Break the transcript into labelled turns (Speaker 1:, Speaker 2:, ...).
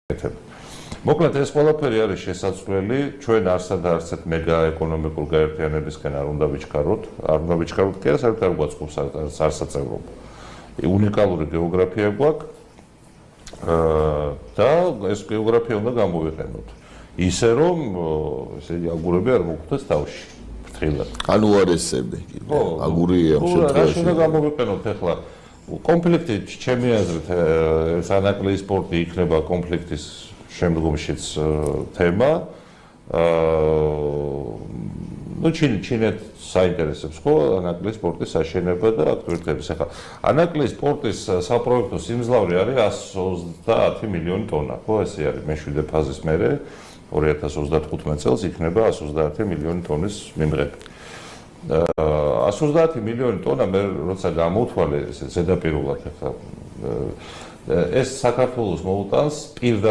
Speaker 1: მოკლედ ეს ყველაფერი არის შესაძლებელი, ჩვენ არცეთ მეგა ეკონომიკურ გაერთიანებისკენ არ უნდა ვიჩქაროთ, კი არა, საერთოდ არ გვაწყობს არსაწევრობა. უნიკალური გეოგრაფია გვაქვს და ეს გეოგრაფია უნდა გამოვიყენოთ. ისე რომ ესე იგი აგურები არ მოგვხვდეს თავში. ფრთხილად.
Speaker 2: ანუ არესები. აგურია ამ შემთხვევაში.
Speaker 1: რა უნდა გამოვიყენოთ ახლა? კონფლიქტი ჩემი აზრით სანაკლი სპორტი იქნება კონფლიქტის შემდგომშიც თემა. ну ჩინეთ საინტერესებს ხო ანაკლი სპორტის აშენება და აქტუალიტეტების. ახლა ანაკლი სპორტის საპროექტო სიმძლავრე არის 130 მილიონი ტონა, ხო, ესე არის მეშვიდე ფაზის მერე 2035 წელს იქნება 130 მილიონი ტონის მიმღები. 130 მილიონი ტონა მე როცა გამოვთვალე ზედაპირულად ახლა ეს საქართველოს მოუტანს პირდაპირ